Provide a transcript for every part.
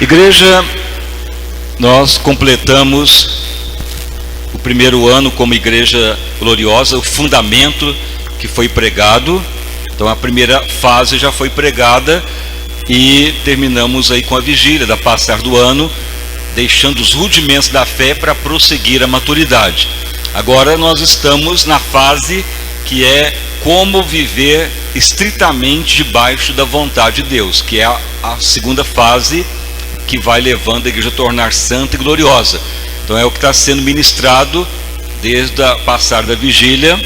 Igreja, nós completamos o primeiro ano como igreja gloriosa, o fundamento que foi pregado. Então a primeira fase já foi pregada e terminamos aí com a vigília da passar do ano, deixando os rudimentos da fé para prosseguir a maturidade. Agora nós estamos na fase que é como viver estritamente debaixo da vontade de Deus, que é a segunda fase que vai levando a igreja a tornar santa e gloriosa. Então é o que está sendo ministrado desde a passar da vigília,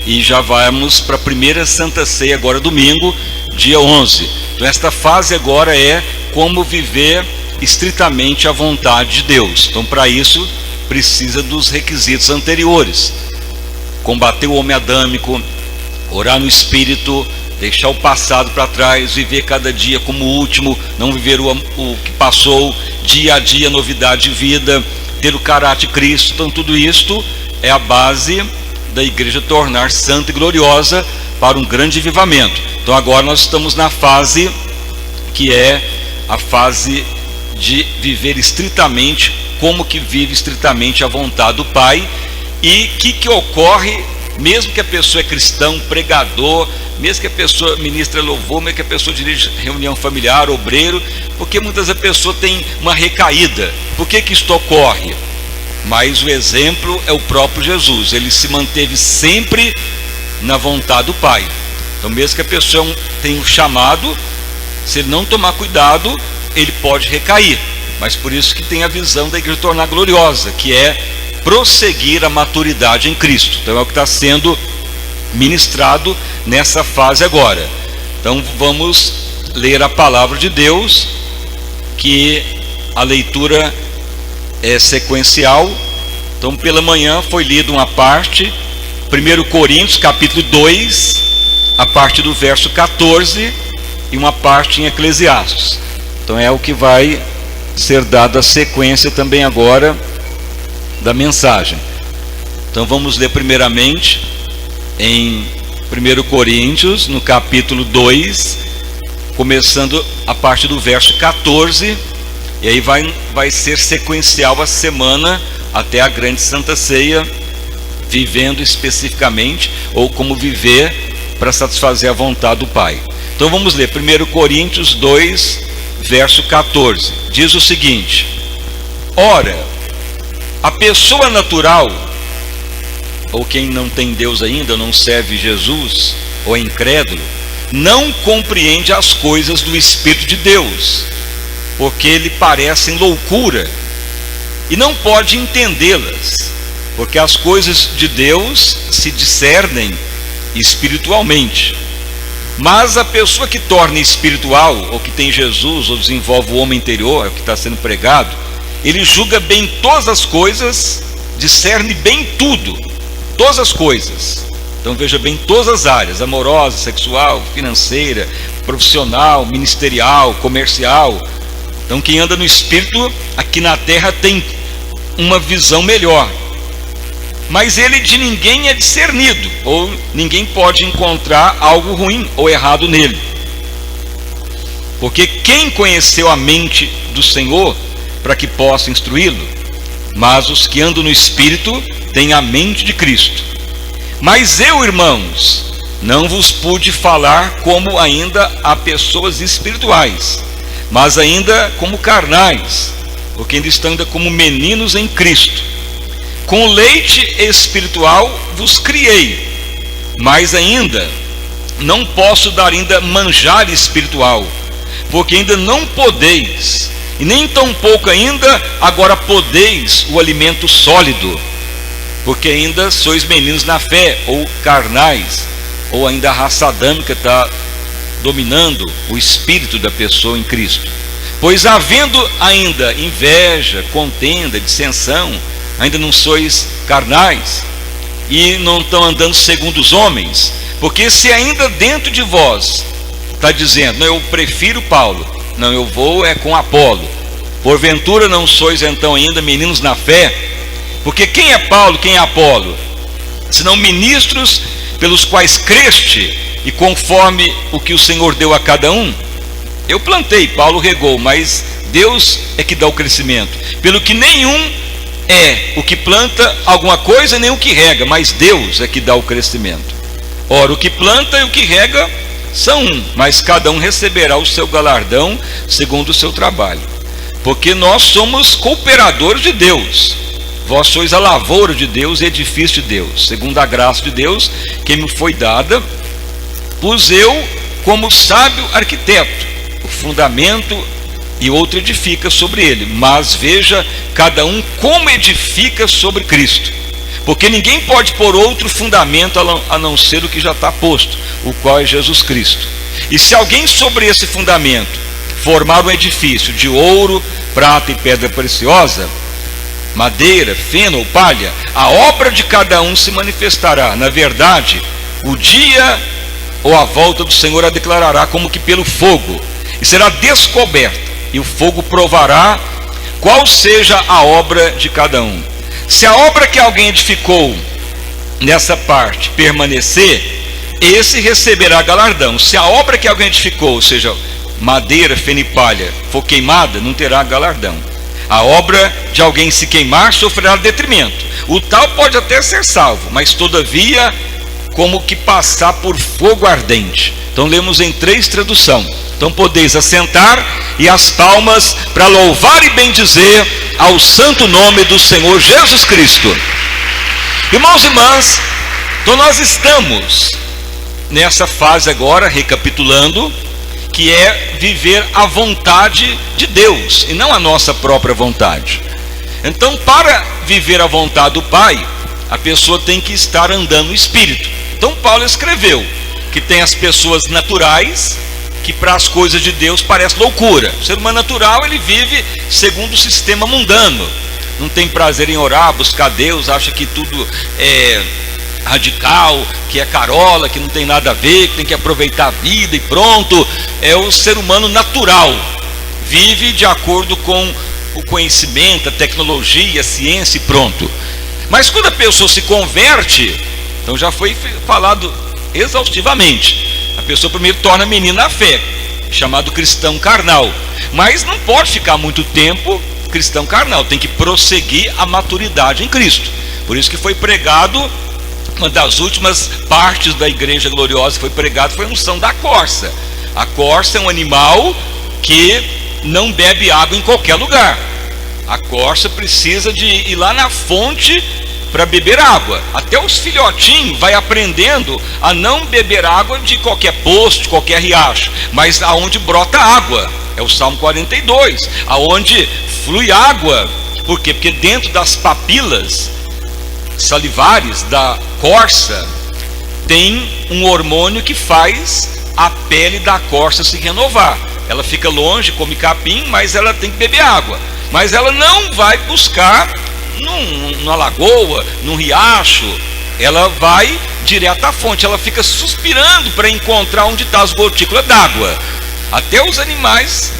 e já vamos para a primeira Santa Ceia agora domingo, dia 11. Então esta fase agora é como viver estritamente a vontade de Deus. Então para isso precisa dos requisitos anteriores: combater o homem adâmico, orar no Espírito, deixar o passado para trás, viver cada dia como o último, não viver o que passou, dia a dia, novidade de vida, ter o caráter de Cristo. Então tudo isto é a base da igreja tornar santa e gloriosa para um grande avivamento. Então agora nós estamos na fase que é a fase de viver estritamente, como que vive estritamente a vontade do Pai. E o que ocorre, mesmo que a pessoa é cristão, pregador, mesmo que a pessoa ministra louvor, mesmo que a pessoa dirige reunião familiar, obreiro, porque muitas vezes a pessoa tem uma recaída. Por que isto ocorre? Mas o exemplo é o próprio Jesus. Ele se manteve sempre na vontade do Pai. Então mesmo que a pessoa tenha um chamado, se ele não tomar cuidado, ele pode recair. Mas por isso que tem a visão da igreja tornar gloriosa, que é prosseguir a maturidade em Cristo. Então é o que está sendo ministrado nessa fase agora. Então vamos ler a palavra de Deus, que a leitura é sequencial. Então pela manhã foi lida uma parte, 1 Coríntios capítulo 2, a parte do verso 14, e uma parte em Eclesiastes. Então é o que vai ser dada a sequência também agora da mensagem. Então vamos ler primeiramente em 1 Coríntios, no capítulo 2, começando a partir do verso 14, e aí vai ser sequencial a semana até a grande Santa Ceia, vivendo especificamente, ou como viver para satisfazer a vontade do Pai. Então vamos ler 1 Coríntios 2, verso 14. Diz o seguinte: ora, a pessoa natural, ou quem não tem Deus ainda, não serve Jesus, ou é incrédulo, não compreende as coisas do Espírito de Deus, porque lhe parecem loucura, e não pode entendê-las, porque as coisas de Deus se discernem espiritualmente. Mas a pessoa que torna espiritual, ou que tem Jesus, ou desenvolve o homem interior, é o que está sendo pregado, ele julga bem todas as coisas, discerne bem tudo, todas as coisas. Então veja bem todas as áreas: amorosa, sexual, financeira, profissional, ministerial, comercial. Então quem anda no Espírito aqui na terra tem uma visão melhor. Mas ele de ninguém é discernido, ou ninguém pode encontrar algo ruim ou errado nele. Porque quem conheceu a mente do Senhor para que possa instruí-lo? Mas os que andam no Espírito têm a mente de Cristo. Mas eu, irmãos, não vos pude falar como ainda a pessoas espirituais, mas ainda como carnais, porque ainda estão como meninos em Cristo. Com leite espiritual vos criei, mas ainda não posso dar ainda manjar espiritual, porque ainda não podeis, e nem tão pouco ainda agora podeis o alimento sólido, porque ainda sois meninos na fé, ou carnais, ou ainda a raça adâmica está dominando o espírito da pessoa em Cristo. Pois havendo ainda inveja, contenda, dissensão, ainda não sois carnais, e não estão andando segundo os homens. Porque se ainda dentro de vós está dizendo: não, eu prefiro Paulo, não, eu vou com Apolo, porventura não sois então ainda meninos na fé? Porque quem é Paulo, quem é Apolo? Senão ministros pelos quais creste, e conforme o que o Senhor deu a cada um. Eu plantei, Paulo regou, mas Deus é que dá o crescimento. Pelo que nenhum é o que planta alguma coisa, nem o que rega, mas Deus é que dá o crescimento. Ora, o que planta e o que rega são um, mas cada um receberá o seu galardão segundo o seu trabalho. Porque nós somos cooperadores de Deus. Vós sois a lavoura de Deus e edifício de Deus, segundo a graça de Deus que me foi dada. Pus eu como sábio arquiteto o fundamento, e outro edifica sobre ele. Mas veja cada um como edifica sobre Cristo. Porque ninguém pode pôr outro fundamento a não ser o que já está posto, o qual é Jesus Cristo. E se alguém sobre esse fundamento formar um edifício de ouro, prata e pedra preciosa, madeira, feno ou palha, a obra de cada um se manifestará. Na verdade, o dia ou a volta do Senhor a declarará como que pelo fogo, e será descoberta, e o fogo provará qual seja a obra de cada um. Se a obra que alguém edificou nessa parte permanecer, esse receberá galardão. Se a obra que alguém edificou, ou seja, madeira, feno e palha, for queimada, não terá galardão. A obra de alguém se queimar sofrerá detrimento. O tal pode até ser salvo, mas todavia como que passar por fogo ardente. Então lemos em 3 traduções. Então podeis assentar e as palmas para louvar e bendizer ao santo nome do Senhor Jesus Cristo. Irmãos e irmãs, então nós estamos nessa fase agora, recapitulando, que é viver a vontade de Deus e não a nossa própria vontade. Então, para viver a vontade do Pai, a pessoa tem que estar andando no Espírito. Então Paulo escreveu que tem as pessoas naturais, que para as coisas de Deus parece loucura. O ser humano natural, ele vive segundo o sistema mundano, não tem prazer em orar, buscar Deus, acha que tudo é radical, que é carola, que não tem nada a ver, que tem que aproveitar a vida e pronto. É o ser humano natural, vive de acordo com o conhecimento, a tecnologia, a ciência e pronto. Mas quando a pessoa se converte, então já foi falado exaustivamente, a pessoa primeiro torna menina na fé, chamado cristão carnal, mas não pode ficar muito tempo cristão carnal, tem que prosseguir a maturidade em Cristo. Por isso que foi pregado, uma das últimas partes da igreja gloriosa que foi pregado foi a unção da corça. A corça é um animal que não bebe água em qualquer lugar. A corça precisa de ir lá na fonte para beber água. Até os filhotinhos vai aprendendo a não beber água de qualquer poço, de qualquer riacho, mas aonde brota água. É o Salmo 42, aonde flui água. Por quê? Porque dentro das papilas salivares da corça tem um hormônio que faz a pele da corça se renovar. Ela fica longe, come capim, mas ela tem que beber água. Mas ela não vai buscar numa lagoa, num riacho. Ela vai direto à fonte. Ela fica suspirando para encontrar onde está as gotículas d'água. Até os animais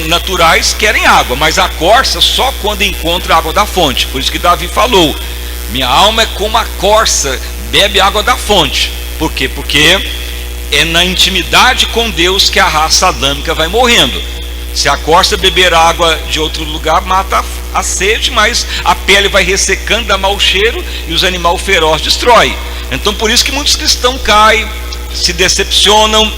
naturais querem água, mas a corça só quando encontra a água da fonte. Por isso que Davi falou: minha alma é como a corça, bebe água da fonte. Por quê? Porque é na intimidade com Deus que a raça adâmica vai morrendo. Se a corça beber água de outro lugar, mata a sede, mas a pele vai ressecando, dá mau cheiro, e os animais ferozes destrói. Então por isso que muitos cristãos caem, se decepcionam,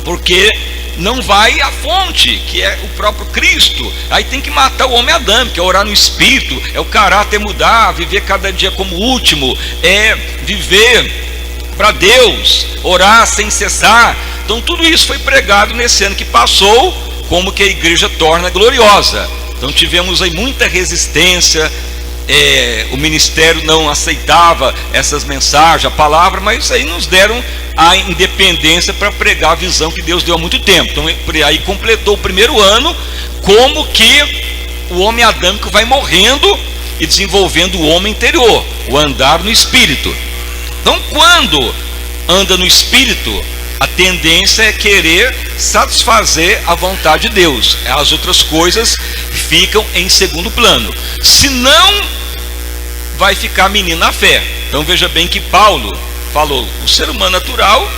porque não vai à fonte, que é o próprio Cristo. Aí tem que matar o homem adâmico, é orar no Espírito, é o caráter mudar, viver cada dia como último, é viver para Deus, orar sem cessar. Então tudo isso foi pregado nesse ano que passou, como que a igreja torna gloriosa. Então tivemos aí muita resistência, o ministério não aceitava essas mensagens, a palavra, mas isso aí nos deram a independência para pregar a visão que Deus deu há muito tempo. Então aí completou o primeiro ano, como que o homem adâmico vai morrendo e desenvolvendo o homem interior, o andar no Espírito. Então quando anda no Espírito, a tendência é querer satisfazer a vontade de Deus. As outras coisas ficam em segundo plano. Se não, vai ficar menino na fé. Então veja bem que Paulo falou: o ser humano natural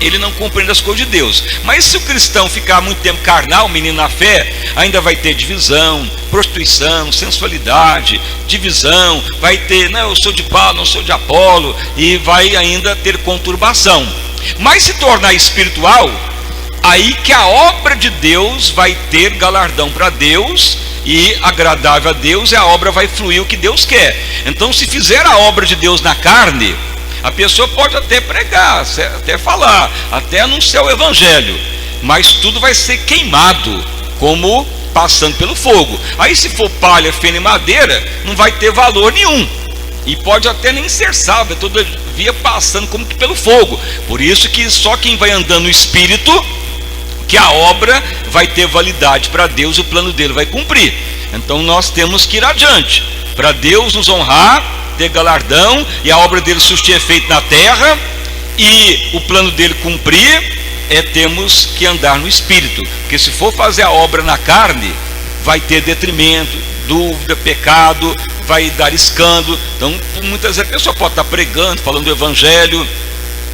ele não compreende as coisas de Deus. Mas se o cristão ficar muito tempo carnal, menino na fé, ainda vai ter divisão, prostituição, sensualidade, divisão, vai ter, não, eu sou de Paulo, não sou de Apolo, e vai ainda ter conturbação. Mas se tornar espiritual, aí que a obra de Deus vai ter galardão para Deus, e agradável a Deus, e a obra vai fluir o que Deus quer. Então, se fizer a obra de Deus na carne, a pessoa pode até pregar, até falar, até anunciar o evangelho, mas tudo vai ser queimado, como passando pelo fogo. Aí se for palha, feno e madeira, não vai ter valor nenhum, e pode até nem ser salvo, é todavia passando como que pelo fogo. Por isso que só quem vai andando no Espírito, que a obra vai ter validade para Deus, o plano dele vai cumprir. Então nós temos que ir adiante, para Deus nos honrar, ter galardão, e a obra dele surtir efeito na terra, e o plano dele cumprir, temos que andar no Espírito. Porque se for fazer a obra na carne, vai ter detrimento, dúvida, pecado, vai dar escândalo. Então muitas vezes a pessoa pode estar pregando, falando do evangelho,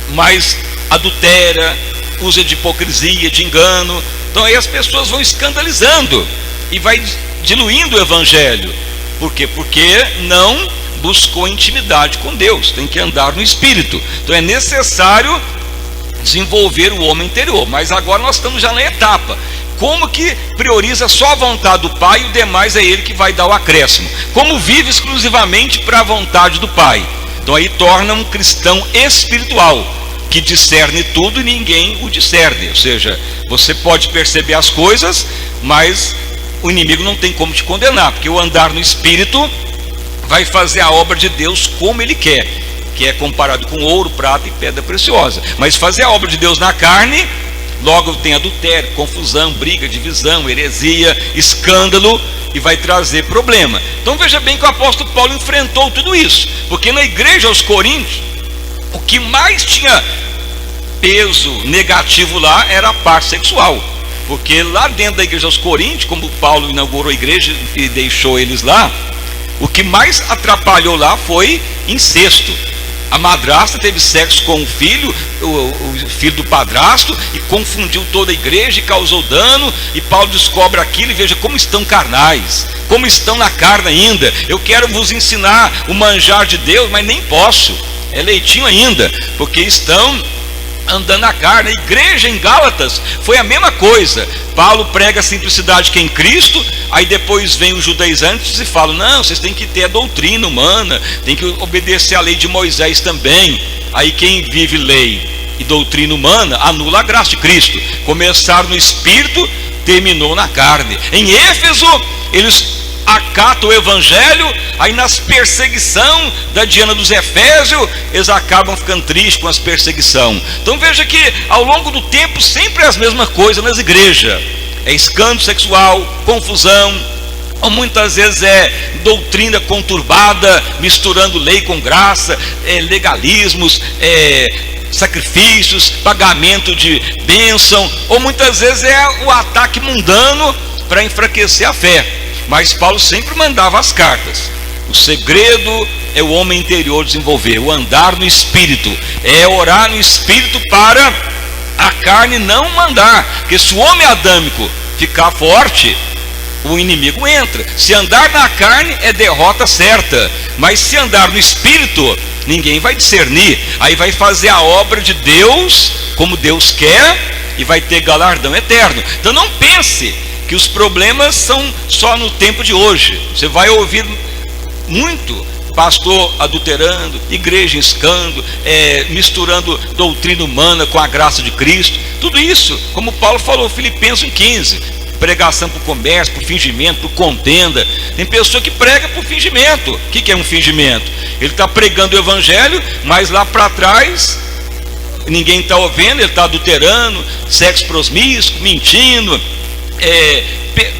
mas adultera, usa de hipocrisia, de engano. Então aí as pessoas vão escandalizando e vai diluindo o evangelho. Por quê? Porque não buscou intimidade com Deus. Tem que andar no Espírito. Então é necessário desenvolver o homem interior. Mas agora nós estamos já na etapa. Como que prioriza só a vontade do Pai, e o demais é Ele que vai dar o acréscimo? Como vive exclusivamente para a vontade do Pai? Então aí torna um cristão espiritual, que discerne tudo e ninguém o discerne. Ou seja, você pode perceber as coisas, mas o inimigo não tem como te condenar, porque o andar no Espírito vai fazer a obra de Deus como ele quer, que é comparado com ouro, prata e pedra preciosa. Mas fazer a obra de Deus na carne, logo tem adultério, confusão, briga, divisão, heresia, escândalo, e vai trazer problema. Então veja bem que o apóstolo Paulo enfrentou tudo isso, porque na igreja aos Coríntios, o que mais tinha peso negativo lá era a parte sexual. Porque lá dentro da igreja aos Coríntios, como Paulo inaugurou a igreja e deixou eles lá, o que mais atrapalhou lá foi incesto. A madrasta teve sexo com o filho do padrasto, e confundiu toda a igreja e causou dano. E Paulo descobre aquilo e veja como estão carnais, como estão na carne ainda. Eu quero vos ensinar o manjar de Deus, mas nem posso, é leitinho ainda, porque estão andando na carne. A igreja em Gálatas foi a mesma coisa. Paulo prega a simplicidade que é em Cristo, aí depois vem os judaizantes e falam, não, vocês têm que ter a doutrina humana, tem que obedecer a lei de Moisés também. Aí quem vive lei e doutrina humana anula a graça de Cristo. Começaram no Espírito, terminou na carne. Em Éfeso eles acatam o evangelho, aí nas perseguições da Diana dos Efésios, eles acabam ficando tristes com as perseguições. Então veja que ao longo do tempo sempre é as mesmas coisas nas igrejas. É escândalo sexual, confusão, ou muitas vezes é doutrina conturbada, misturando lei com graça, legalismos, sacrifícios, pagamento de bênção, ou muitas vezes é o ataque mundano para enfraquecer a fé. Mas Paulo sempre mandava as cartas. O segredo é o homem interior desenvolver, o andar no Espírito, é orar no Espírito para a carne não mandar. Porque se o homem adâmico ficar forte, o inimigo entra. Se andar na carne é derrota certa, mas se andar no Espírito, ninguém vai discernir. Aí vai fazer a obra de Deus como Deus quer, e vai ter galardão eterno. Então não pense que os problemas são só no tempo de hoje. Você vai ouvir muito pastor adulterando, igreja em escândalo, misturando doutrina humana com a graça de Cristo. Tudo isso, como Paulo falou, Filipenses 15, pregação por comércio, por fingimento, por contenda. Tem pessoa que prega por fingimento. O que é um fingimento? Ele está pregando o evangelho, mas lá para trás ninguém está ouvindo, ele está adulterando, sexo promíscuo, mentindo,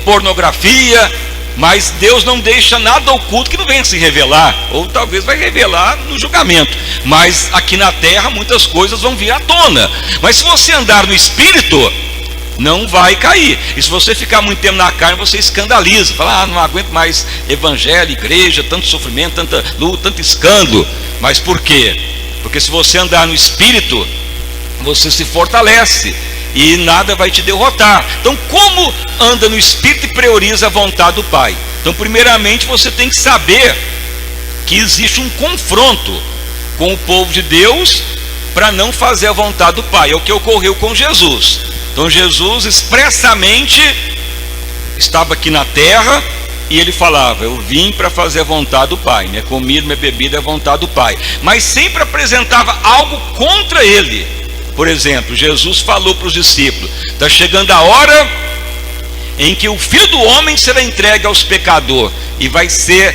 pornografia. Mas Deus não deixa nada oculto que não venha se revelar, ou talvez vai revelar no julgamento. Mas aqui na terra muitas coisas vão vir à tona. Mas se você andar no Espírito, não vai cair. E se você ficar muito tempo na carne, você escandaliza, fala, não aguento mais evangelho, igreja, tanto sofrimento, tanta luta, tanto escândalo. Mas por quê? Porque se você andar no Espírito, você se fortalece e nada vai te derrotar. Então, como anda no Espírito e prioriza a vontade do Pai? Então, primeiramente, você tem que saber que existe um confronto com o povo de Deus para não fazer a vontade do Pai. É o que ocorreu com Jesus. Então, Jesus expressamente estava aqui na terra e ele falava: eu vim para fazer a vontade do Pai, minha comida, minha bebida é a vontade do Pai. Mas sempre apresentava algo contra ele. Por exemplo, Jesus falou para os discípulos: está chegando a hora em que o Filho do Homem será entregue aos pecadores e vai ser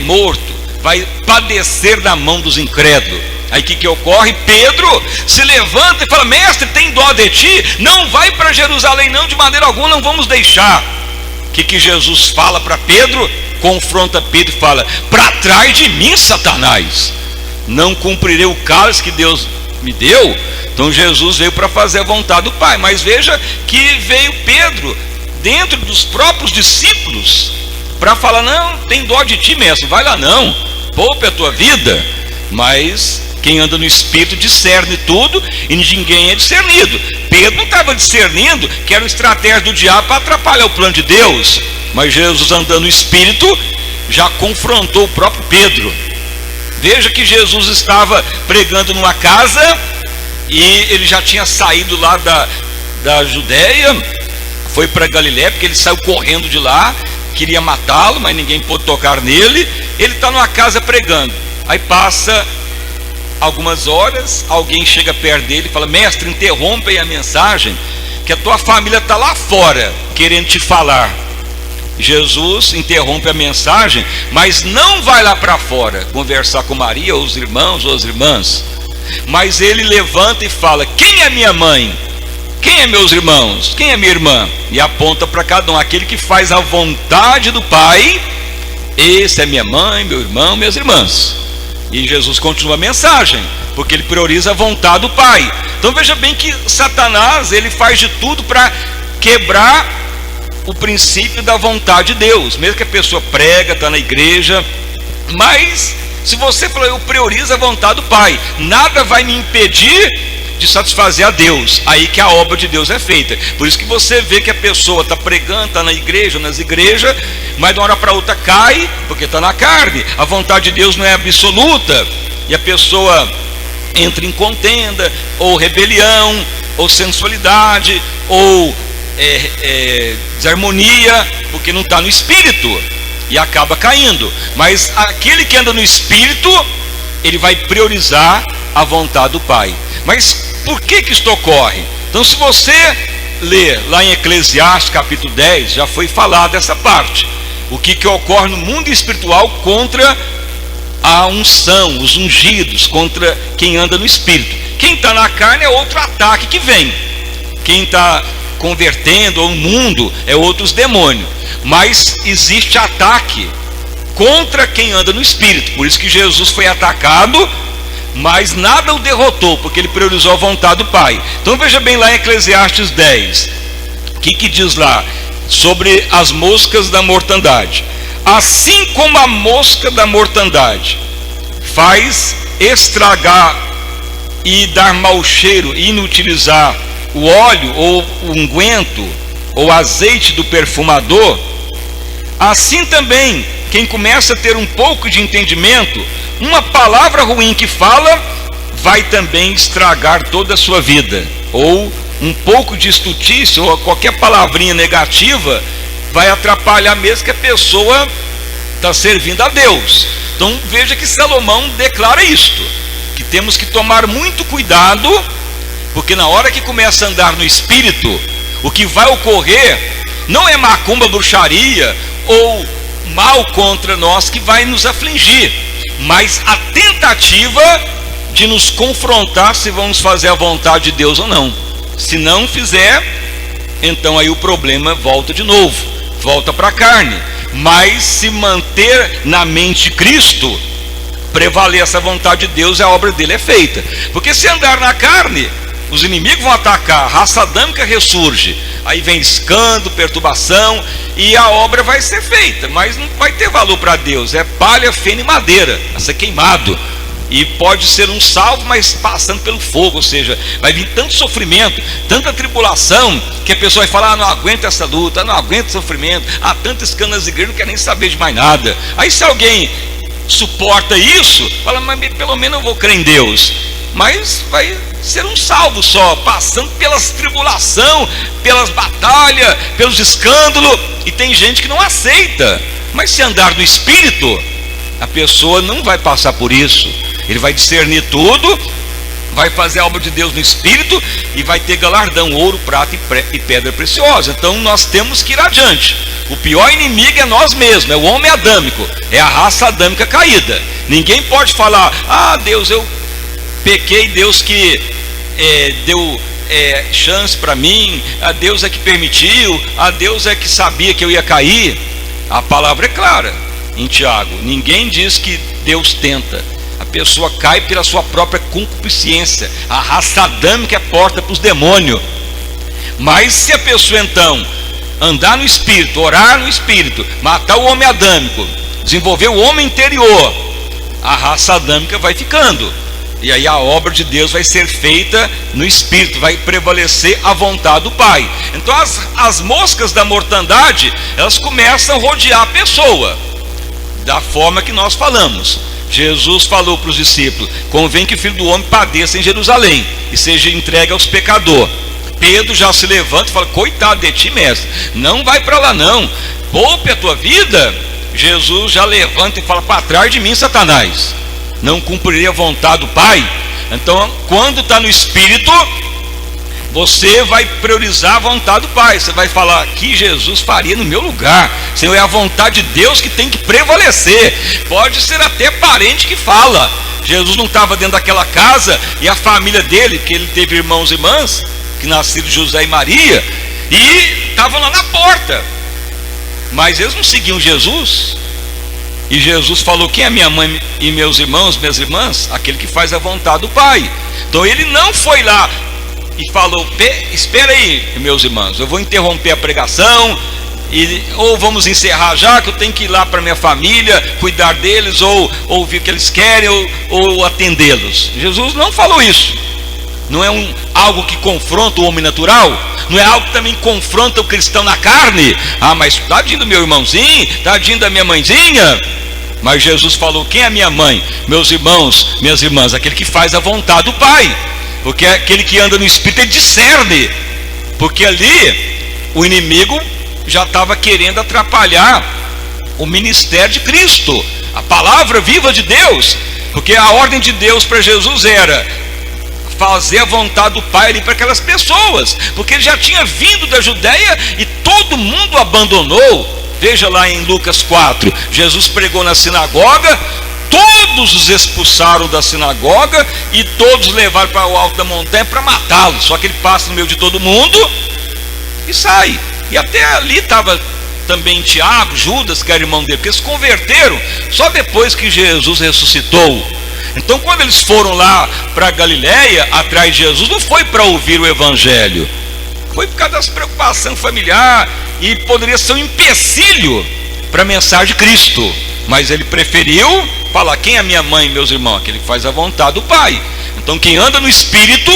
morto, vai padecer na mão dos incrédulos. Aí o que ocorre? Pedro se levanta e fala: mestre, tem dó de ti, não vai para Jerusalém não, de maneira alguma não vamos deixar. O que Jesus fala para Pedro? Confronta Pedro e fala: para trás de mim, Satanás, não cumprirei o cálice que Deus me deu. Então Jesus veio para fazer a vontade do Pai. Mas veja que veio Pedro dentro dos próprios discípulos para falar: não, tem dó de ti, mestre, vai lá não, poupe a tua vida. Mas quem anda no Espírito discerne tudo e ninguém é discernido. Pedro não estava discernindo que era uma estratégia do diabo para atrapalhar o plano de Deus. Mas Jesus, andando no Espírito, já confrontou o próprio Pedro. Veja que Jesus estava pregando numa casa e ele já tinha saído lá da Judéia, foi para Galiléia, porque ele saiu correndo de lá, queria matá-lo, mas ninguém pôde tocar nele. Ele está numa casa pregando. Aí passa algumas horas, alguém chega perto dele e fala: mestre, interrompe aí a mensagem, que a tua família está lá fora querendo te falar. Jesus interrompe a mensagem, mas não vai lá para fora conversar com Maria, ou os irmãos, ou as irmãs, mas ele levanta e fala: quem é minha mãe? Quem é meus irmãos? Quem é minha irmã? E aponta para cada um: aquele que faz a vontade do Pai, esse é minha mãe, meu irmão, minhas irmãs. E Jesus continua a mensagem, porque ele prioriza a vontade do Pai. Então veja bem que Satanás, ele faz de tudo para quebrar o princípio da vontade de Deus. Mesmo que a pessoa prega, está na igreja, mas se você falar: eu priorizo a vontade do Pai, nada vai me impedir de satisfazer a Deus. Aí que a obra de Deus é feita. Por isso que você vê que a pessoa está pregando, está na igreja, nas igrejas, mas de uma hora para outra cai, porque está na carne. A vontade de Deus não é absoluta, e a pessoa entra em contenda, ou rebelião, ou sensualidade, ou desarmonia, porque não está no Espírito, e acaba caindo. Mas aquele que anda no Espírito, ele vai priorizar a vontade do Pai. Mas por que isto ocorre? Então, se você ler lá em Eclesiastes capítulo 10, já foi falado essa parte. O que ocorre no mundo espiritual contra a unção, os ungidos, contra quem anda no Espírito. Quem está na carne é outro ataque que vem. Quem está convertendo ao mundo é outros demônios. Mas existe ataque contra quem anda no Espírito. Por isso que Jesus foi atacado, mas nada o derrotou, porque ele priorizou a vontade do Pai. Então veja bem lá em Eclesiastes 10, o que diz lá sobre as moscas da mortandade: assim como a mosca da mortandade faz estragar e dar mau cheiro e inutilizar o óleo ou o unguento ou azeite do perfumador, assim também quem começa a ter um pouco de entendimento, uma palavra ruim que fala, vai também estragar toda a sua vida. Ou um pouco de estultícia, ou qualquer palavrinha negativa, vai atrapalhar mesmo que a pessoa está servindo a Deus. Então veja que Salomão declara isto, que temos que tomar muito cuidado, porque na hora que começa a andar no Espírito, o que vai ocorrer não é macumba, bruxaria ou mal contra nós que vai nos afligir, mas a tentativa de nos confrontar se vamos fazer a vontade de Deus ou não. Se não fizer, então aí o problema volta de novo, volta para a carne. Mas se manter na mente Cristo, prevaleça a vontade de Deus, a obra dele é feita. Porque se andar na carne, os inimigos vão atacar, a raça adâmica ressurge, aí vem escândalo, perturbação, e a obra vai ser feita, mas não vai ter valor para Deus. É palha, feno e madeira a ser queimado. e pode ser um salvo, mas passando pelo fogo, ou seja, vai vir tanto sofrimento, tanta tribulação, que a pessoa vai falar: não aguento essa luta, não aguento sofrimento, há tanto escândalo nas igrejas, não quero nem saber de mais nada. Aí se alguém suporta isso, fala: mas pelo menos eu vou crer em Deus. Mas vai ser um salvo só, passando pelas tribulações, pelas batalhas, pelos escândalos, e tem gente que não aceita. Mas se andar no Espírito, a pessoa não vai passar por isso. Ele vai discernir tudo, vai fazer a obra de Deus no Espírito e vai ter galardão, ouro, prata e pedra preciosa. Então nós temos que ir adiante. O pior inimigo é nós mesmos, é o homem adâmico, é a raça adâmica caída. Ninguém pode falar: ah, Deus, eu pequei, Deus que deu chance para mim, a Deus é que permitiu, a Deus é que sabia que eu ia cair. A palavra é clara em Tiago: ninguém diz que Deus tenta, a pessoa cai pela sua própria concupiscência. A raça adâmica é porta para os demônios. Mas se a pessoa então andar no Espírito, orar no Espírito, matar o homem adâmico, desenvolver o homem interior, a raça adâmica vai ficando, e aí a obra de Deus vai ser feita no Espírito, vai prevalecer a vontade do Pai. Então as moscas da mortandade, elas começam a rodear a pessoa, da forma que nós falamos. Jesus falou para os discípulos: convém que o Filho do Homem padeça em Jerusalém e seja entregue aos pecadores. Pedro já se levanta e fala: coitado de ti, mestre, não vai para lá não, poupe a tua vida. Jesus já levanta e fala: para trás de mim, Satanás, não cumprirei a vontade do Pai. Então, quando está no Espírito, você vai priorizar a vontade do Pai. Você vai falar: que Jesus faria no meu lugar? Senhor, é a vontade de Deus que tem que prevalecer. Pode ser até parente que fala. Jesus não estava dentro daquela casa, e a família dele, que ele teve irmãos e irmãs, que nasceram de José e Maria, e estavam lá na porta, mas eles não seguiam Jesus. E Jesus falou: quem é minha mãe e meus irmãos, minhas irmãs? Aquele que faz a vontade do Pai. Então ele não foi lá e falou: espera aí, meus irmãos, eu vou interromper a pregação, ou vamos encerrar já, que eu tenho que ir lá para minha família, cuidar deles, ou ouvir o que eles querem, ou atendê-los. Jesus não falou isso. Não é algo que confronta o homem natural, não é algo que também confronta o cristão na carne. Ah, mas tadinho do meu irmãozinho, tadinho da minha mãezinha. Mas Jesus falou: quem é minha mãe, meus irmãos, minhas irmãs? Aquele que faz a vontade do Pai. Porque aquele que anda no Espírito, ele discerne. Porque ali o inimigo já estava querendo atrapalhar o ministério de Cristo, a palavra viva de Deus. Porque a ordem de Deus para Jesus era fazer a vontade do Pai ali para aquelas pessoas, porque ele já tinha vindo da Judéia e todo mundo abandonou. Veja lá em Lucas 4, Jesus pregou na sinagoga, todos os expulsaram da sinagoga e todos levaram para o alto da montanha para matá-lo. Só que ele passa no meio de todo mundo e sai. E até ali estava também Tiago, Judas, que era irmão dele, porque eles se converteram só depois que Jesus ressuscitou. Então quando eles foram lá para Galiléia atrás de Jesus, não foi para ouvir o Evangelho, foi por causa das preocupações familiares, e poderia ser um empecilho para a mensagem de Cristo. Mas ele preferiu falar: quem é minha mãe e meus irmãos? Aquele que faz a vontade do Pai. Então quem anda no Espírito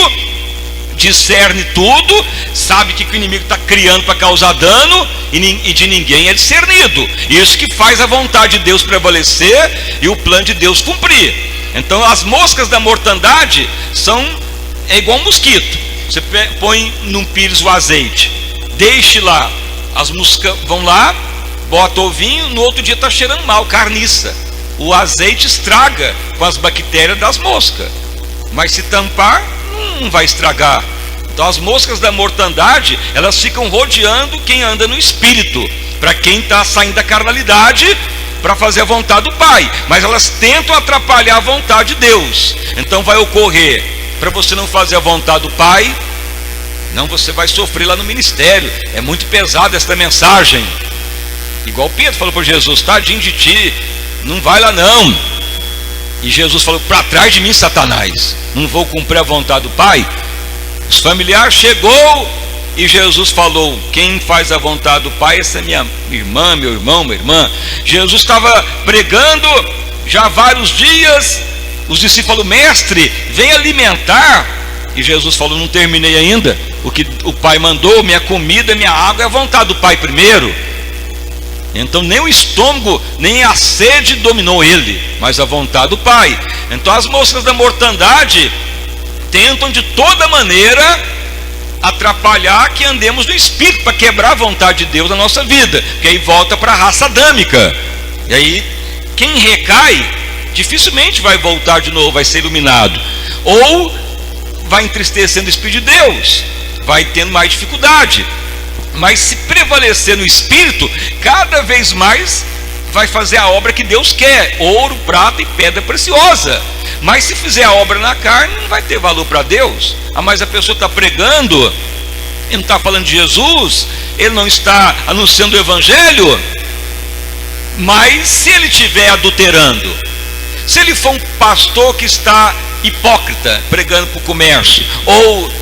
discerne tudo, sabe que o inimigo está criando para causar dano, e de ninguém é discernido. Isso que faz a vontade de Deus prevalecer e o plano de Deus cumprir. Então as moscas da mortandade é igual um mosquito. Você põe num pires o azeite, deixe lá, as moscas vão lá, bota ovinho, no outro dia está cheirando mal, carniça. O azeite estraga com as bactérias das moscas, mas se tampar, não vai estragar. Então as moscas da mortandade, elas ficam rodeando quem anda no Espírito, para quem está saindo da carnalidade, para fazer a vontade do Pai, mas elas tentam atrapalhar a vontade de Deus. Então vai ocorrer, para você não fazer a vontade do Pai, não, você vai sofrer lá no ministério. É muito pesada esta mensagem. Igual Pedro falou para Jesus: tadinho de ti, não vai lá não. E Jesus falou: para trás de mim, Satanás, não vou cumprir a vontade do Pai. Os familiares chegou e Jesus falou: quem faz a vontade do Pai, essa é minha irmã, meu irmão, minha irmã. Jesus estava pregando já há vários dias, os discípulos falaram: mestre, vem alimentar. E Jesus falou: não terminei ainda. O que o Pai mandou, minha comida, minha água, é a vontade do Pai primeiro. Então nem o estômago, nem a sede dominou ele, mas a vontade do Pai. Então as moças da mortandade tentam de toda maneira atrapalhar que andemos no Espírito, para quebrar a vontade de Deus na nossa vida, que aí volta para a raça adâmica. E aí quem recai dificilmente vai voltar de novo, vai ser iluminado, ou vai entristecendo o Espírito de Deus, vai tendo mais dificuldade. Mas se prevalecer no Espírito, cada vez mais vai fazer a obra que Deus quer: ouro, prata e pedra preciosa. Mas se fizer a obra na carne, não vai ter valor para Deus. Mas a pessoa está pregando, ele não está falando de Jesus, ele não está anunciando o Evangelho. Mas se ele estiver adulterando, se ele for um pastor que está hipócrita, pregando para o comércio, ou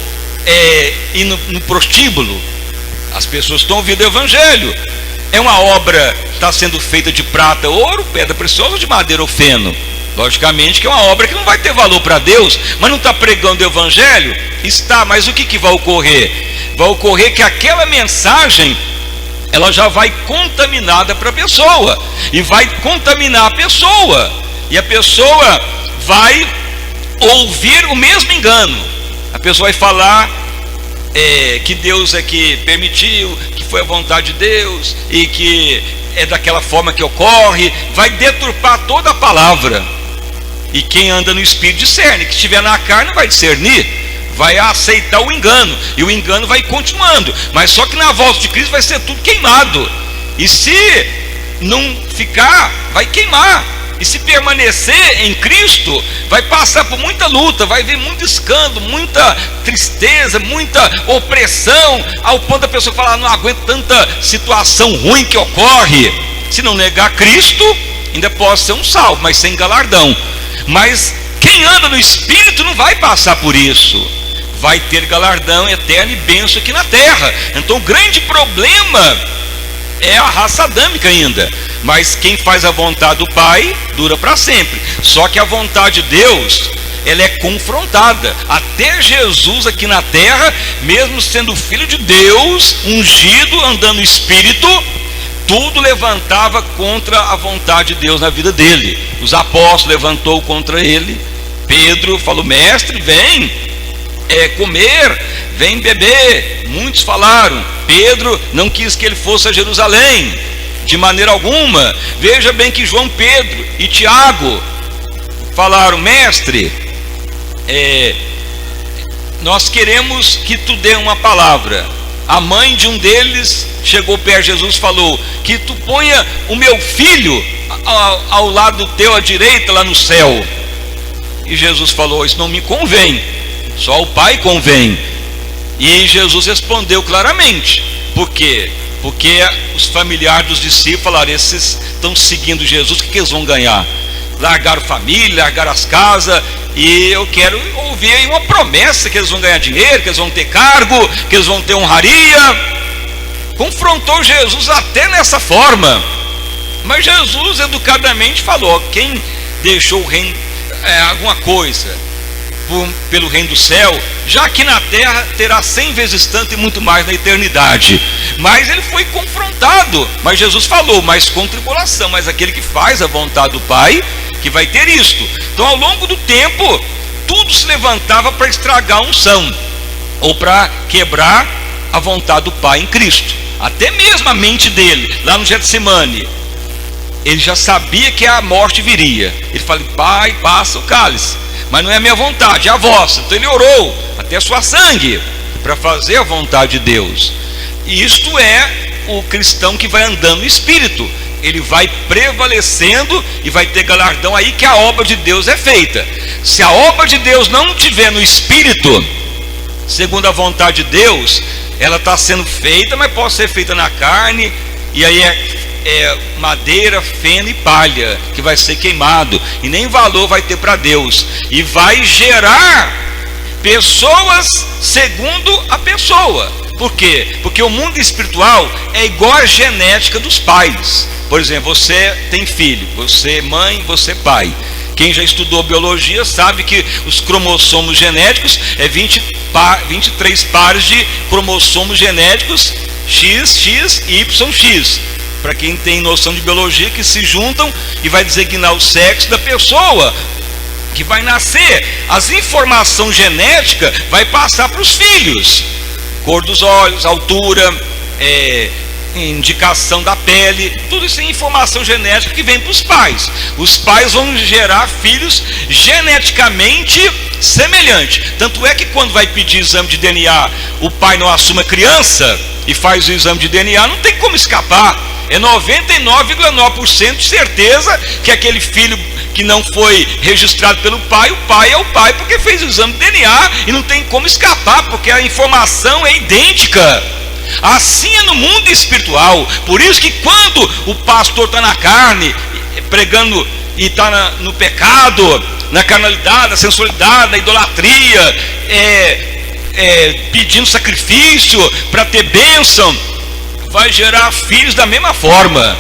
indo no prostíbulo, as pessoas estão ouvindo o Evangelho. É uma obra que está sendo feita de prata, ouro, pedra preciosa, ou de madeira ou feno. Logicamente que é uma obra que não vai ter valor para Deus, mas não está pregando o Evangelho? Está, mas o que vai ocorrer? Vai ocorrer que aquela mensagem, ela já vai contaminada para a pessoa, e vai contaminar a pessoa, e a pessoa vai ouvir o mesmo engano. A pessoa vai falar que Deus é que permitiu, que foi a vontade de Deus, e que é daquela forma que ocorre, vai deturpar toda a palavra. E quem anda no Espírito discerne, que estiver na carne vai discernir, vai aceitar o engano, e o engano vai continuando, mas só que na volta de Cristo vai ser tudo queimado, e se não ficar, vai queimar. E se permanecer em Cristo, vai passar por muita luta, vai vir muito escândalo, muita tristeza, muita opressão, ao ponto da pessoa falar: não aguento tanta situação ruim que ocorre. Se não negar Cristo, ainda pode ser um salvo, mas sem galardão. Mas quem anda no Espírito não vai passar por isso, vai ter galardão eterno e bênção aqui na terra. Então o grande problema é a raça adâmica ainda, mas quem faz a vontade do Pai dura para sempre. Só que a vontade de Deus, ela é confrontada. Até Jesus aqui na terra, mesmo sendo filho de Deus, ungido, andando no Espírito, tudo levantava contra a vontade de Deus na vida dele. Os apóstolos levantou contra ele. Pedro falou: mestre, vem comer, vem beber. Muitos falaram. Pedro não quis que ele fosse a Jerusalém, de maneira alguma. Veja bem que João, Pedro e Tiago falaram: mestre, nós queremos que tu dê uma palavra. A mãe de um deles chegou perto de Jesus e falou: que tu ponha o meu filho ao lado teu, à direita, lá no céu. E Jesus falou: isso não me convém, só o Pai convém. E Jesus respondeu claramente. Por quê? Porque os familiares dos discípulos falaram: esses estão seguindo Jesus, o que eles vão ganhar? Largaram família, largaram as casas, e eu quero ouvir aí uma promessa que eles vão ganhar dinheiro, que eles vão ter cargo, que eles vão ter honraria. Confrontou Jesus até nessa forma. Mas Jesus educadamente falou: quem deixou o reino, alguma coisa pelo reino do céu, já aqui na terra terá 100 vezes tanto e muito mais na eternidade. Mas ele foi confrontado. Mas Jesus falou: mas com tribulação, mas aquele que faz a vontade do Pai, que vai ter isto. Então ao longo do tempo, tudo se levantava para estragar a unção, ou para quebrar a vontade do Pai em Cristo. Até mesmo a mente dele, lá no Getsemane, ele já sabia que a morte viria. Ele falou: Pai, passa o cálice, mas não é a minha vontade, é a vossa. Então ele orou até suar sangue para fazer a vontade de Deus. E isto é o cristão que vai andando no Espírito. Ele vai prevalecendo e vai ter galardão, aí que a obra de Deus é feita. Se a obra de Deus não estiver no Espírito, segundo a vontade de Deus, ela está sendo feita, mas pode ser feita na carne, e aí é madeira, feno e palha, que vai ser queimado, e nem valor vai ter para Deus, e vai gerar pessoas segundo a pessoa. Por quê? Porque o mundo espiritual é igual à genética dos pais. Por exemplo, você tem filho, você mãe, você pai, Quem já estudou biologia sabe que os cromossomos genéticos é 23 pares de cromossomos genéticos XX, Y, X. Para quem tem noção de biologia, que se juntam e vai designar o sexo da pessoa que vai nascer. As informações genéticas vai passar para os filhos: cor dos olhos, altura, indicação da pele, tudo isso é informação genética que vem para os pais. Os pais vão gerar filhos geneticamente semelhantes. Tanto é que quando vai pedir exame de DNA, o pai não assume a criança e faz o exame de DNA, não tem como escapar. É 99,9% de certeza que aquele filho que não foi registrado pelo pai, o pai é o pai porque fez o exame de DNA e não tem como escapar, porque a informação é idêntica. Assim é no mundo espiritual. Por isso que quando o pastor está na carne, pregando e está no pecado, na carnalidade, na sensualidade, na idolatria, pedindo sacrifício para ter bênção, vai gerar filhos da mesma forma,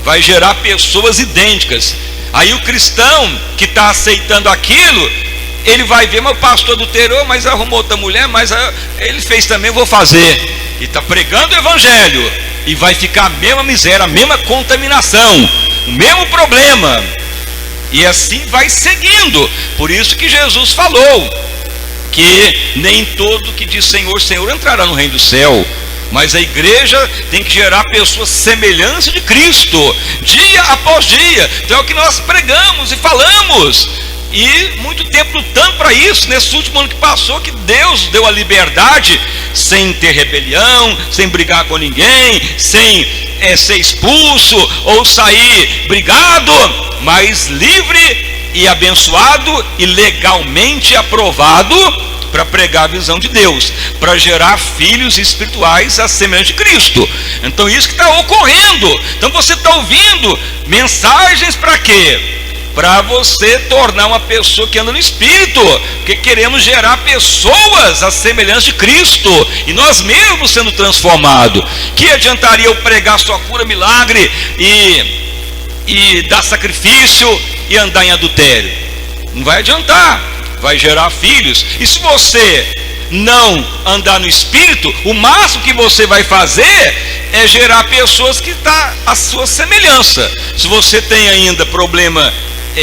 vai gerar pessoas idênticas. Aí o cristão que está aceitando aquilo, ele vai ver: mas o pastor adulterou, mas arrumou outra mulher, mas ele fez também, eu vou fazer. E está pregando o evangelho, e vai ficar a mesma miséria, a mesma contaminação, o mesmo problema, e assim vai seguindo. Por isso que Jesus falou que nem todo que diz Senhor, Senhor entrará no reino do céu, mas a igreja tem que gerar pessoas semelhança de Cristo, dia após dia. Então é o que nós pregamos e falamos, e muito tempo lutando para isso. Nesse último ano que passou, que Deus deu a liberdade, sem ter rebelião, sem brigar com ninguém, sem ser expulso ou sair brigado, mas livre e abençoado e legalmente aprovado para pregar a visão de Deus, para gerar filhos espirituais à semelhança de Cristo. Então isso que está ocorrendo. Então você está ouvindo mensagens para quê? Para você tornar uma pessoa que anda no Espírito, porque queremos gerar pessoas à semelhança de Cristo, e nós mesmos sendo transformados. Que adiantaria eu pregar só cura, milagre e dar sacrifício e andar em adultério? Não vai adiantar, vai gerar filhos. E se você não andar no Espírito, o máximo que você vai fazer é gerar pessoas que estão à sua semelhança. Se você tem ainda problema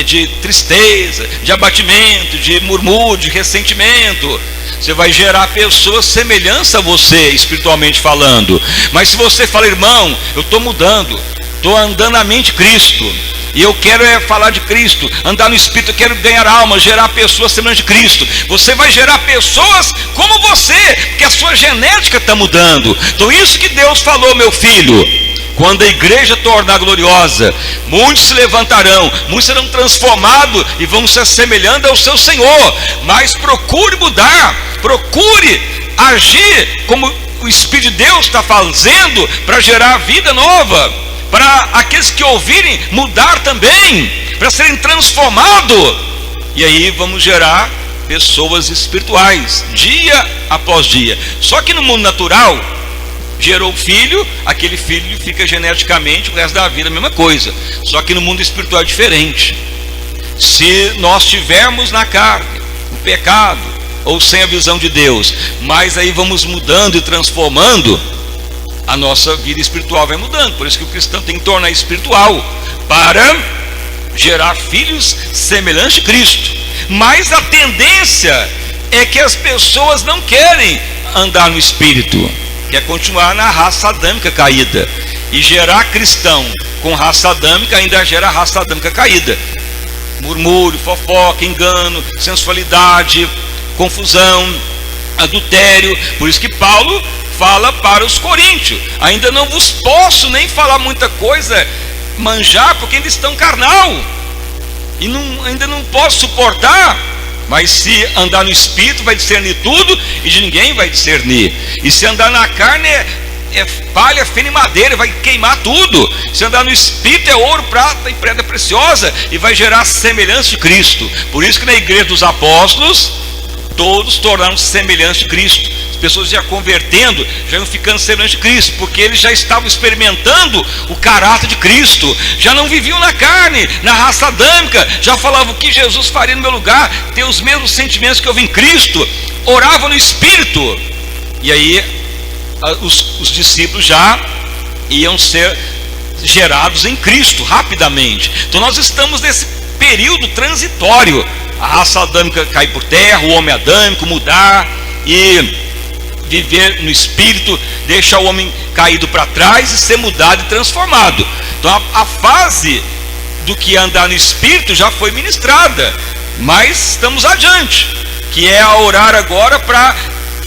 de tristeza, de abatimento, de murmúrio, de ressentimento, você vai gerar pessoas semelhança a você, espiritualmente falando. Mas se você fala: irmão, eu estou mudando, estou andando na mente de Cristo, e eu quero falar de Cristo, andar no Espírito, eu quero ganhar alma, gerar pessoas semelhantes de Cristo, você vai gerar pessoas como você, porque a sua genética está mudando. Então isso que Deus falou: meu filho, quando a igreja tornar gloriosa, muitos se levantarão, muitos serão transformados e vão se assemelhando ao seu Senhor. Mas procure mudar, procure agir como o Espírito de Deus está fazendo, para gerar vida nova, para aqueles que ouvirem mudar também, para serem transformados. E aí vamos gerar pessoas espirituais, dia após dia. Só que no mundo natural, gerou filho, aquele filho fica geneticamente o resto da vida a mesma coisa. Só que no mundo espiritual é diferente. Se nós tivermos na carne o pecado, ou sem a visão de Deus, mas aí vamos mudando e transformando, a nossa vida espiritual vai mudando. Por isso que o cristão tem que tornar espiritual, para gerar filhos semelhantes de Cristo. Mas a tendência é que as pessoas não querem andar no Espírito, quer continuar na raça adâmica caída. E gerar cristão com raça adâmica ainda gera raça adâmica caída. Murmúrio, fofoca, engano, sensualidade, confusão, adultério. Por isso que Paulo fala para os coríntios: ainda não vos posso nem falar muita coisa, manjar, porque ainda estão carnal, e ainda não posso suportar. Mas se andar no Espírito, vai discernir tudo, e de ninguém vai discernir. E se andar na carne, é palha, feno e madeira, vai queimar tudo. Se andar no Espírito, é ouro, prata e pedra preciosa, e vai gerar semelhança de Cristo. Por isso que na igreja dos apóstolos, todos tornaram-se semelhantes de Cristo. As pessoas já convertendo, já iam ficando semelhantes a Cristo, porque eles já estavam experimentando o caráter de Cristo, já não viviam na carne, na raça adâmica, já falavam o que Jesus faria no meu lugar, ter os mesmos sentimentos que eu vi em Cristo, oravam no Espírito. E aí os discípulos já iam ser gerados em Cristo rapidamente. Então nós estamos nesse período transitório, a raça adâmica cair por terra, o homem adâmico mudar e viver no Espírito, deixar o homem caído para trás e ser mudado e transformado. Então a fase do que é andar no Espírito já foi ministrada, mas estamos adiante, que é a orar agora para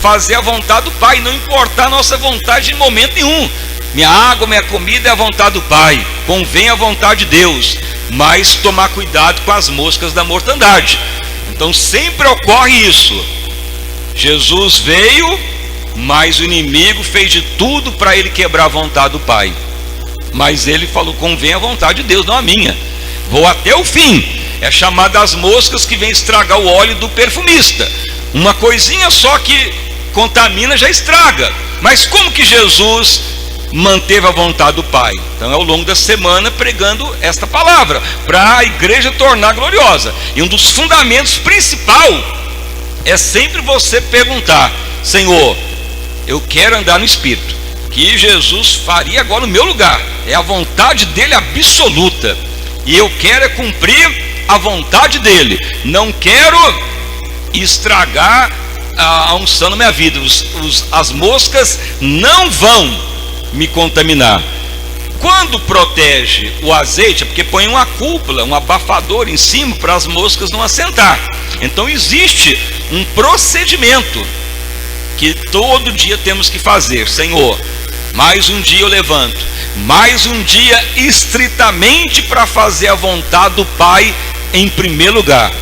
fazer a vontade do Pai, não importar a nossa vontade em momento nenhum. Minha água, minha comida é a vontade do Pai, convém a vontade de Deus, mas tomar cuidado com as moscas da mortandade. Então sempre ocorre isso. Jesus veio, mas o inimigo fez de tudo para ele quebrar a vontade do Pai. Mas ele falou, convém a vontade de Deus, não a minha. Vou até o fim. É chamado as moscas que vem estragar o óleo do perfumista. Uma coisinha só que contamina já estraga. Mas como que Jesus manteve a vontade do Pai? Então é ao longo da semana pregando esta palavra, para a igreja tornar gloriosa. E um dos fundamentos principal é sempre você perguntar, Senhor, eu quero andar no Espírito, que Jesus faria agora no meu lugar, é a vontade dele absoluta, e eu quero é cumprir a vontade dele, não quero estragar a unção na minha vida. As moscas não vão me contaminar. Quando protege o azeite, é porque põe uma cúpula, um abafador em cima para as moscas não assentar. Então existe um procedimento que todo dia temos que fazer. Senhor, mais um dia eu levanto, mais um dia estritamente para fazer a vontade do Pai em primeiro lugar.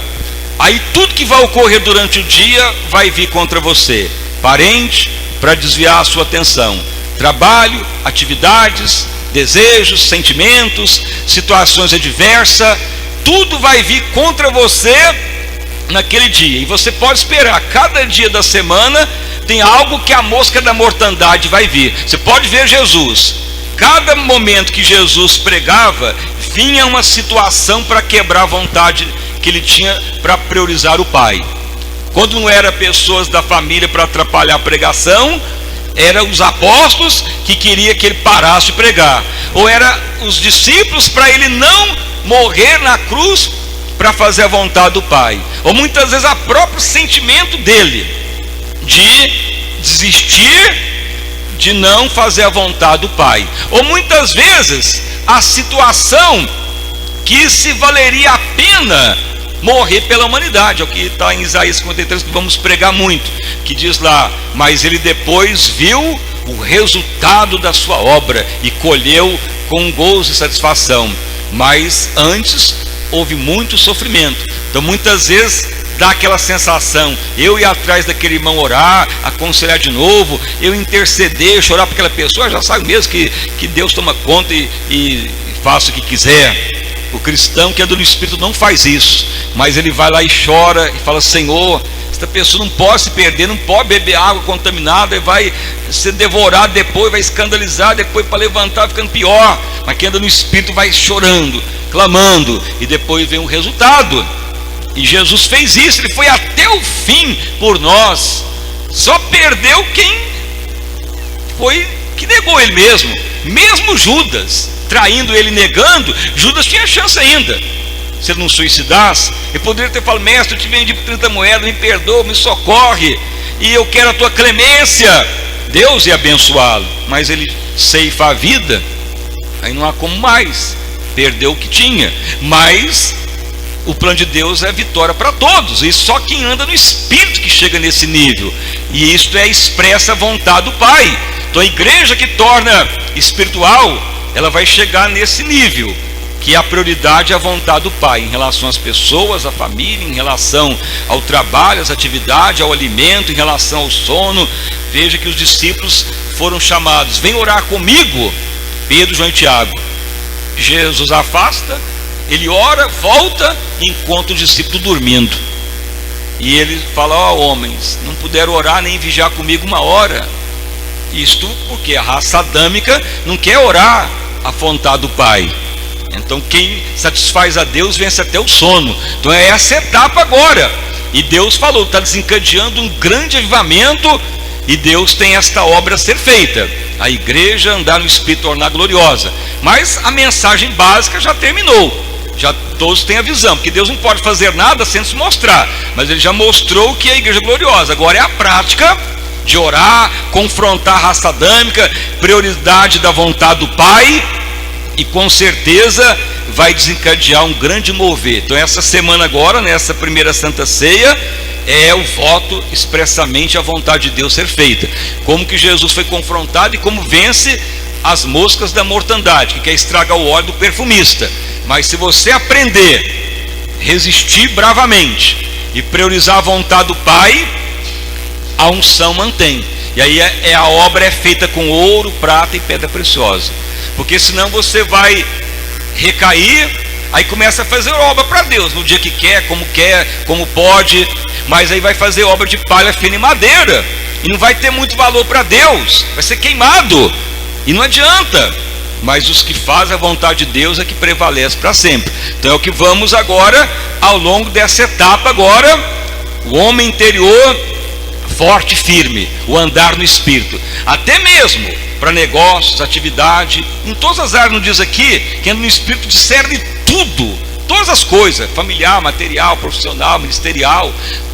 Aí tudo que vai ocorrer durante o dia vai vir contra você, parente, para desviar a sua atenção. Trabalho, atividades, desejos, sentimentos, situações adversas, tudo vai vir contra você naquele dia. E você pode esperar, cada dia da semana tem algo que a mosca da mortandade vai vir. Você pode ver Jesus, cada momento que Jesus pregava, vinha uma situação para quebrar a vontade que ele tinha para priorizar o Pai. Quando não era pessoas da família para atrapalhar a pregação, eram os apóstolos que queria que ele parasse de pregar, ou era os discípulos para ele não morrer na cruz para fazer a vontade do Pai, ou muitas vezes o próprio sentimento dele de desistir, de não fazer a vontade do Pai, ou muitas vezes a situação que se valeria a pena morrer pela humanidade. É o que está em Isaías 53, que vamos pregar muito, que diz lá, mas ele depois viu o resultado da sua obra e colheu com gozo e satisfação, mas antes houve muito sofrimento. Então muitas vezes dá aquela sensação, eu ir atrás daquele irmão orar, aconselhar de novo, eu interceder, chorar para aquela pessoa, já sabe mesmo que Deus toma conta e faça o que quiser. O cristão que anda no Espírito não faz isso, mas ele vai lá e chora e fala, Senhor, esta pessoa não pode se perder, não pode beber água contaminada, vai ser devorado depois, vai escandalizar depois, para levantar ficando pior. Mas quem anda no Espírito vai chorando, clamando, e depois vem o resultado. E Jesus fez isso, ele foi até o fim por nós. Só perdeu quem foi que negou ele mesmo. Mesmo Judas traindo ele, negando, Judas tinha chance ainda. Se ele não suicidasse, ele poderia ter falado, mestre, eu te vendi por 30 moedas, me perdoa, me socorre, e eu quero a tua clemência. Deus ia abençoá-lo, mas ele ceifa a vida, aí não há como mais, perdeu o que tinha. Mas o plano de Deus é vitória para todos, e só quem anda no Espírito que chega nesse nível, e isto é expressa a vontade do Pai. Então a igreja que torna espiritual, ela vai chegar nesse nível, que a prioridade é a vontade do Pai, em relação às pessoas, à família, em relação ao trabalho, às atividades, ao alimento, em relação ao sono. Veja que os discípulos foram chamados, vem orar comigo, Pedro, João e Tiago. Jesus afasta, ele ora, volta e encontra o discípulo dormindo. E ele fala: ó homens, não puderam orar nem vigiar comigo 1 hora. Isto porque a raça adâmica não quer orar a vontade do Pai. Então quem satisfaz a Deus vence até o sono. Então é essa etapa agora. E Deus falou, está desencadeando um grande avivamento. E Deus tem esta obra a ser feita: a igreja andar no Espírito, tornar gloriosa. Mas a mensagem básica já terminou. Já todos têm a visão, porque Deus não pode fazer nada sem se mostrar. Mas Ele já mostrou que é a igreja gloriosa. Agora é a prática de orar, confrontar a raça adâmica, prioridade da vontade do Pai. E com certeza vai desencadear um grande mover. Então essa semana agora, nessa primeira Santa Ceia, é o voto expressamente a vontade de Deus ser feita. Como que Jesus foi confrontado e como vence as moscas da mortandade, que quer estragar o óleo do perfumista. Mas se você aprender, resistir bravamente e priorizar a vontade do Pai, a unção mantém. E aí a obra é feita com ouro, prata e pedra preciosa. Porque senão você vai recair, aí começa a fazer obra para Deus, no dia que quer, como pode. Mas aí vai fazer obra de palha fina e madeira, e não vai ter muito valor para Deus, vai ser queimado, e não adianta. Mas os que fazem a vontade de Deus é que prevalece para sempre. Então é o que vamos agora, ao longo dessa etapa agora, o homem interior forte e firme, o andar no Espírito, até mesmo para negócios, atividade, em todas as áreas. Não diz aqui que anda no Espírito discerne tudo, todas as coisas, familiar, material, profissional, ministerial,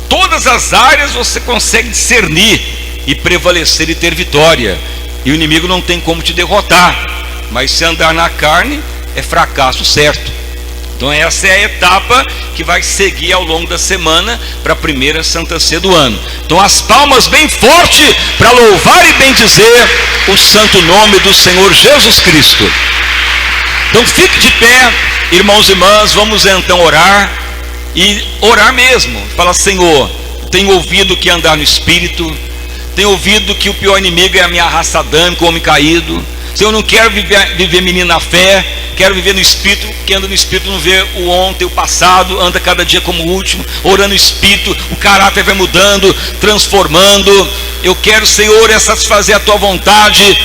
todas as áreas você consegue discernir e prevalecer e ter vitória, e o inimigo não tem como te derrotar. Mas se andar na carne, é fracasso certo. Então essa é a etapa que vai seguir ao longo da semana para a primeira Santa Ceia do ano. Então as palmas bem forte para louvar e bendizer o santo nome do Senhor Jesus Cristo. Então fique de pé, irmãos e irmãs, vamos então orar. E orar mesmo, falar: Senhor, tenho ouvido que andar no Espírito, tenho ouvido que o pior inimigo é a minha raça adâmica, o homem caído. Senhor, eu não quero viver menino na fé, quero viver no Espírito. Quem anda no Espírito não vê o ontem, o passado, anda cada dia como o último, orando no Espírito, o caráter vai mudando, transformando. Eu quero, Senhor, é satisfazer a Tua vontade.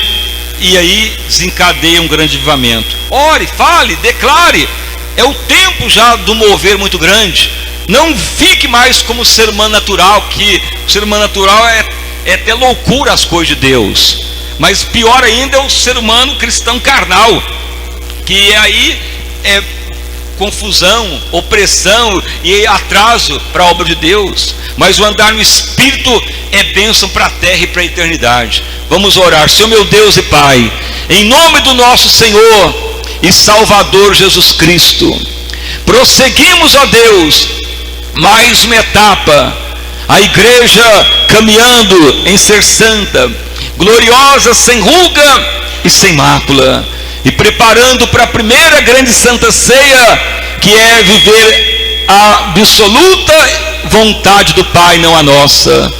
E aí desencadeia um grande avivamento. Ore, fale, declare. É o tempo já do mover muito grande. Não fique mais como o ser humano natural, que o ser humano natural é até loucura as coisas de Deus. Mas pior ainda é o ser humano cristão carnal, que aí é confusão, opressão e atraso para a obra de Deus. Mas o andar no Espírito é bênção para a terra e para a eternidade. Vamos orar. Senhor meu Deus e Pai, em nome do nosso Senhor e Salvador Jesus Cristo, prosseguimos, ó Deus, mais uma etapa, a igreja caminhando em ser santa, gloriosa, sem ruga e sem mácula, e preparando para a primeira grande Santa Ceia, que é viver a absoluta vontade do Pai, não a nossa.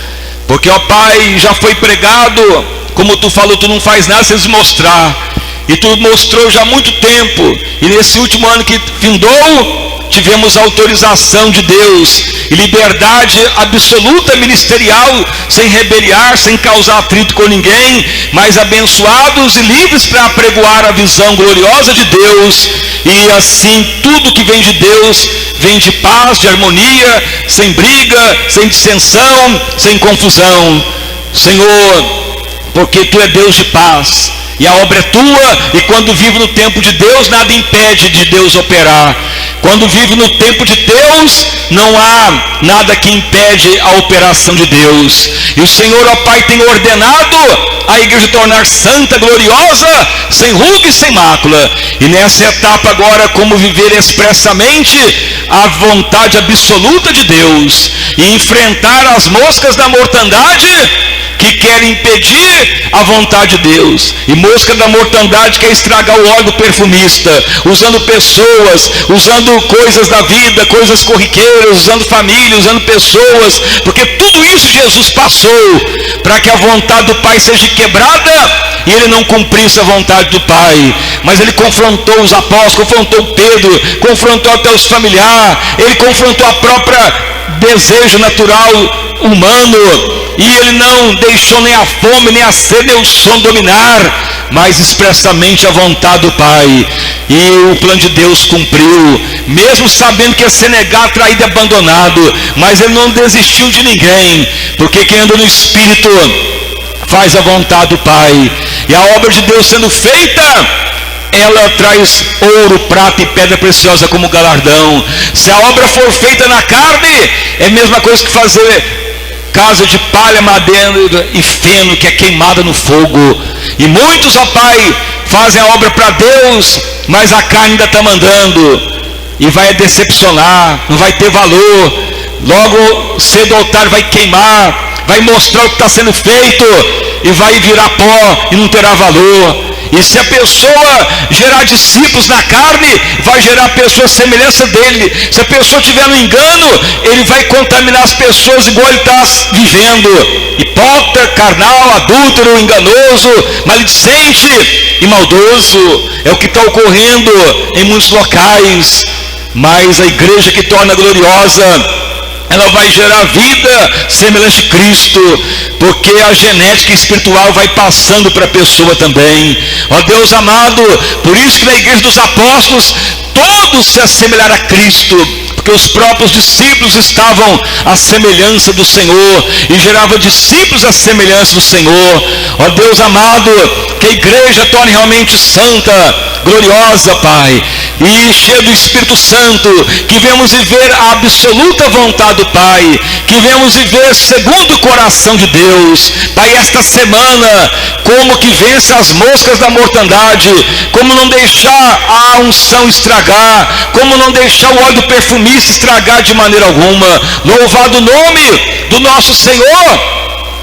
Porque, ó Pai, já foi pregado, como Tu falou, Tu não faz nada sem se mostrar, e Tu mostrou já há muito tempo, e nesse último ano que findou, tivemos autorização de Deus e liberdade absoluta ministerial, sem rebeliar, sem causar atrito com ninguém, mas abençoados e livres para apregoar a visão gloriosa de Deus. E assim tudo que vem de Deus vem de paz, de harmonia, sem briga, sem dissensão, sem confusão. Senhor, porque Tu é Deus de paz e a obra é Tua, e quando vive no tempo de Deus, nada impede de Deus operar. Quando vive no tempo de Deus, não há nada que impede a operação de Deus. E o Senhor, ó Pai, tem ordenado a igreja tornar santa, gloriosa, sem ruga e sem mácula. E nessa etapa agora, como viver expressamente a vontade absoluta de Deus e enfrentar as moscas da mortandade, que e querem impedir a vontade de Deus. E mosca da mortandade quer estragar o óleo do perfumista, usando pessoas, usando coisas da vida, coisas corriqueiras, usando família, usando pessoas, porque tudo isso Jesus passou para que a vontade do Pai seja quebrada e ele não cumprisse a vontade do Pai. Mas ele confrontou os apóstolos, confrontou Pedro, confrontou até os familiares, ele confrontou a própria desejo natural humano, e ele não deixou nem a fome, nem a sede, nem o sono dominar, mas expressamente a vontade do Pai. E o plano de Deus cumpriu, mesmo sabendo que ia ser negado, traído e abandonado, mas ele não desistiu de ninguém, porque quem anda no Espírito faz a vontade do Pai. E a obra de Deus sendo feita, ela traz ouro, prata e pedra preciosa como galardão. Se a obra for feita na carne, é a mesma coisa que fazer casa de palha, madeira e feno, que é queimada no fogo. E muitos, ó Pai, fazem a obra para Deus, mas a carne ainda está mandando, e vai decepcionar, não vai ter valor. Logo cedo o altar vai queimar, vai mostrar o que está sendo feito, e vai virar pó, e não terá valor. E se a pessoa gerar discípulos na carne, vai gerar pessoas à semelhança dele. Se a pessoa tiver no engano, ele vai contaminar as pessoas igual ele está vivendo. Hipócrita, carnal, adúltero, enganoso, maledicente e maldoso. É o que está ocorrendo em muitos locais. Mas a igreja que torna gloriosa, ela vai gerar vida semelhante a Cristo, porque a genética espiritual vai passando para a pessoa também. Ó Deus amado, por isso que na igreja dos apóstolos todos se assemelharam a Cristo, porque os próprios discípulos estavam à semelhança do Senhor, e gerava discípulos à semelhança do Senhor. Ó Deus amado, que a igreja torne realmente santa, gloriosa, Pai, e cheia do Espírito Santo, que venhamos viver a absoluta vontade do Pai, que venhamos viver segundo o coração de Deus. Pai, esta semana, como que vence as moscas da mortandade, como não deixar a unção estragar, como não deixar o óleo do perfumista estragar de maneira alguma. Louvado o nome do nosso Senhor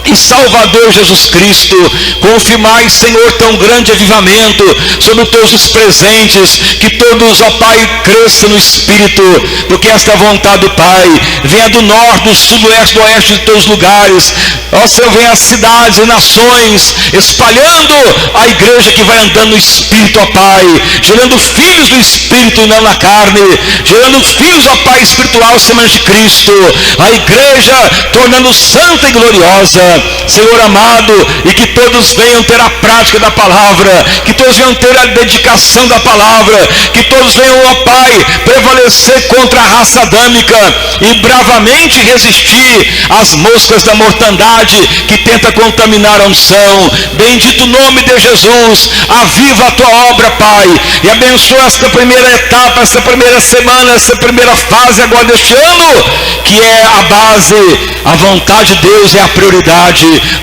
e Salvador Jesus Cristo. Confirmai, Senhor, tão grande avivamento sobre todos os presentes, que todos, ó Pai, cresçam no Espírito, porque esta é a vontade do Pai. Venha do norte, do sul, do oeste, do oeste, de todos os lugares. Ó Senhor, venha às cidades e nações, espalhando a igreja que vai andando no Espírito, ó Pai, gerando filhos do Espírito e não na carne, gerando filhos, ó Pai, espiritual, semelhante de Cristo. A igreja tornando santa e gloriosa, Senhor amado, e que todos venham ter a prática da palavra, que todos venham ter a dedicação da palavra, que todos venham, ó Pai, prevalecer contra a raça adâmica e bravamente resistir às moscas da mortandade que tenta contaminar a unção. Bendito o nome de Jesus. Aviva a tua obra, Pai, e abençoa esta primeira etapa, esta primeira semana, esta primeira fase agora deste ano, que é a base. A vontade de Deus é a prioridade.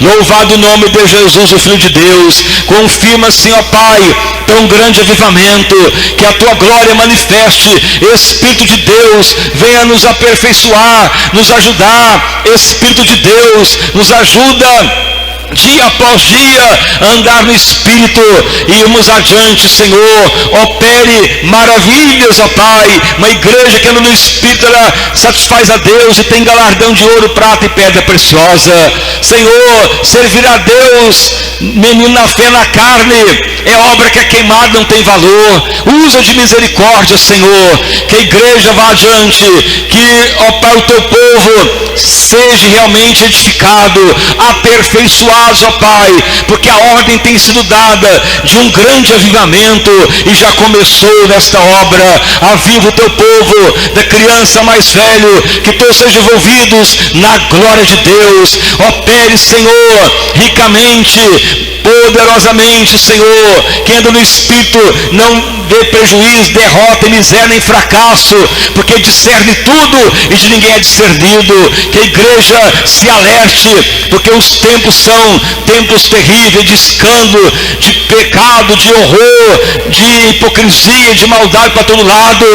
Louvado o nome de Jesus, o Filho de Deus. Confirma, Senhor, ó Pai, tão grande avivamento, que a tua glória manifeste. Espírito de Deus, venha nos aperfeiçoar, nos ajudar. Espírito de Deus, nos ajuda dia após dia andar no Espírito e irmos adiante. Senhor, opere maravilhas, ó Pai. Uma igreja que anda no Espírito, ela satisfaz a Deus e tem galardão de ouro, prata e pedra preciosa. Senhor, servir a Deus, menino na fé, na carne, é obra que é queimada, não tem valor. Usa de misericórdia, Senhor, que a igreja vá adiante, que, ó Pai, o teu povo seja realmente edificado, aperfeiçoado, ó Pai, porque a ordem tem sido dada de um grande avivamento e já começou nesta obra. Aviva o teu povo, da criança mais velho, que todos sejam envolvidos na glória de Deus. Opere, Senhor, ricamente, poderosamente, Senhor. Quem anda no Espírito não vê prejuízo, derrota, miséria nem fracasso, porque discerne tudo e de ninguém é discernido. Que a igreja se alerte, porque os tempos são tempos terríveis, de escândalo, de pecado, de horror, de hipocrisia, de maldade para todo lado.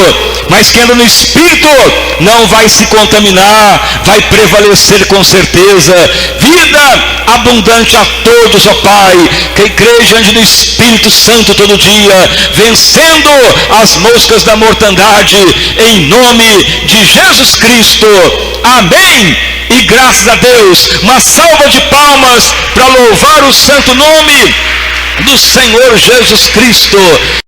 Mas quem anda no Espírito não vai se contaminar, vai prevalecer com certeza. Vida abundante a todos, ó Pai, que a igreja ande no Espírito Santo todo dia, vencendo as moscas da mortandade, em nome de Jesus Cristo, amém, e graças a Deus. Uma salva de palmas para louvar o santo nome do Senhor Jesus Cristo.